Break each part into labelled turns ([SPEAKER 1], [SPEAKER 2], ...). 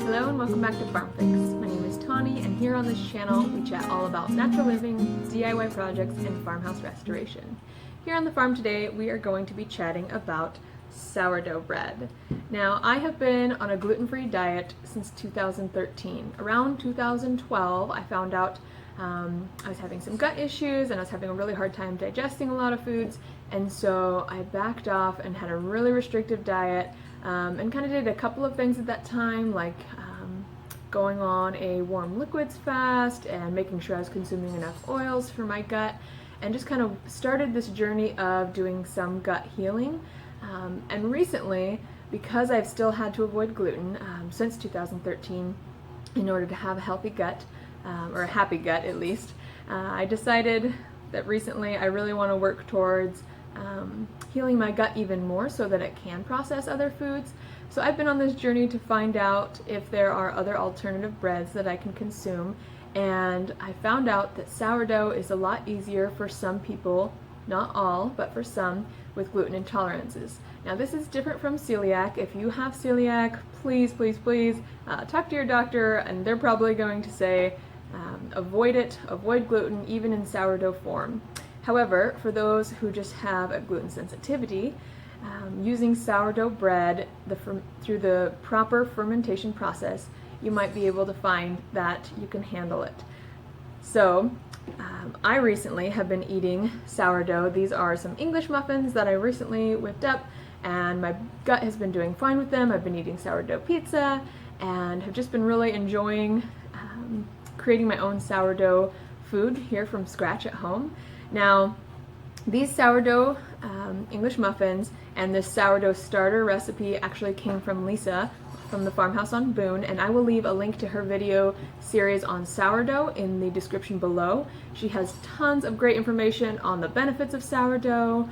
[SPEAKER 1] Hello and welcome back to Farm Fix. My name is Tawny, and here on this channel we chat all about natural living, DIY projects, and farmhouse restoration. Here on the farm today we are going to be chatting about sourdough bread. Now, I have been on a gluten-free diet since 2013. Around 2012 I found out I was having some gut issues and I was having a really hard time digesting a lot of foods, and so I backed off and had a really restrictive diet and kind of did a couple of things at that time, like going on a warm liquids fast and making sure I was consuming enough oils for my gut, and just kind of started this journey of doing some gut healing. And recently, because I've still had to avoid gluten since 2013 in order to have a healthy gut, or a happy gut at least, I decided that recently I really want to work towards healing my gut even more so that it can process other foods. So I've been on this journey to find out if there are other alternative breads that I can consume, and I found out that sourdough is a lot easier for some people, not all, but for some, with gluten intolerances. Now, this is different from celiac. If you have celiac, please talk to your doctor, and they're probably going to say avoid gluten even in sourdough form. However, for those who just have a gluten sensitivity, using sourdough bread through the proper fermentation process, you might be able to find that you can handle it. So I recently have been eating sourdough. These are some English muffins that I recently whipped up, and my gut has been doing fine with them. I've been eating sourdough pizza and have just been really enjoying creating my own sourdough food here from scratch at home. Now, these sourdough English muffins and this sourdough starter recipe actually came from Lisa from the farmhouse on Boone, and I will leave a link to her video series on sourdough in the description below. She has tons of great information on the benefits of sourdough,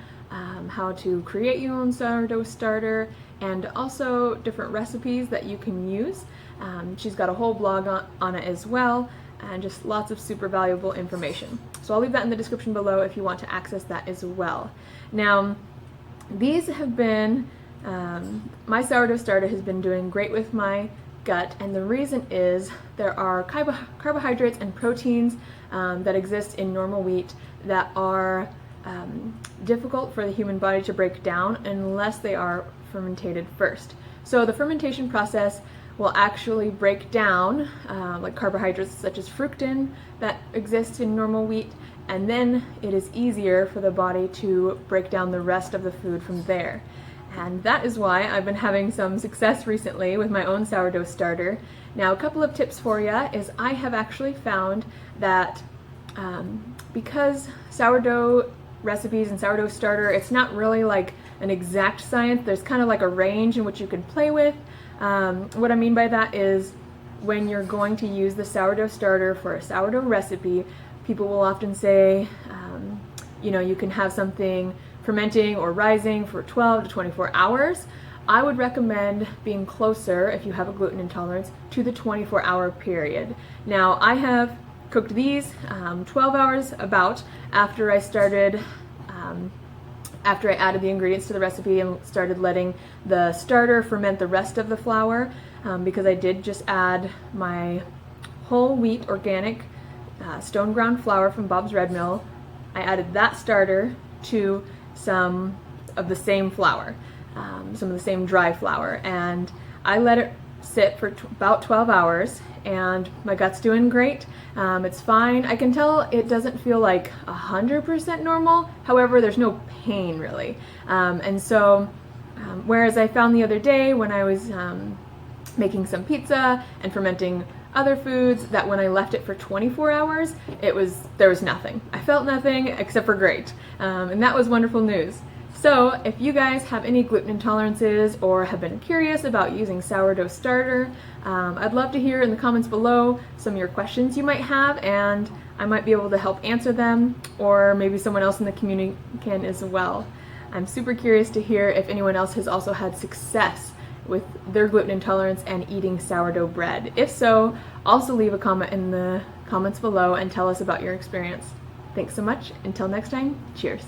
[SPEAKER 1] how to create your own sourdough starter, and also different recipes that you can use. She's got a whole blog on it as well, and just lots of super valuable information. So I'll leave that in the description below if you want to access that as well. Now, these have been, my sourdough starter has been doing great with my gut, and the reason is there are carbohydrates and proteins that exist in normal wheat that are difficult for the human body to break down unless they are fermented first. So the fermentation process will actually break down like carbohydrates such as fructan that exist in normal wheat, and then it is easier for the body to break down the rest of the food from there. And that is why I've been having some success recently with my own sourdough starter. Now, a couple of tips for you is I have actually found that because sourdough recipes and sourdough starter, it's not really like an exact science. There's kind of like a range in which you can play with. What I mean by that is when you're going to use the sourdough starter for a sourdough recipe, people will often say, you know, you can have something fermenting or rising for 12 to 24 hours. I would recommend being closer, if you have a gluten intolerance, to the 24-hour period. Now, I have cooked these 12 hours about after I started after I added the ingredients to the recipe and started letting the starter ferment the rest of the flour, because I did just add my whole wheat organic stone ground flour from Bob's Red Mill. I added that starter to some of the same flour, some of the same dry flour, and I let it sit for about 12 hours, and my gut's doing great. It's fine. I can tell it doesn't feel like 100% normal. However, there's no pain really. And so, whereas I found the other day when I was making some pizza and fermenting other foods, that when I left it for 24 hours, there was nothing. I felt nothing except for great. And that was wonderful news. So if you guys have any gluten intolerances or have been curious about using sourdough starter, I'd love to hear in the comments below some of your questions you might have, and I might be able to help answer them, or maybe someone else in the community can as well. I'm super curious to hear if anyone else has also had success with their gluten intolerance and eating sourdough bread. If so, also leave a comment in the comments below and tell us about your experience. Thanks so much. Until next time, cheers.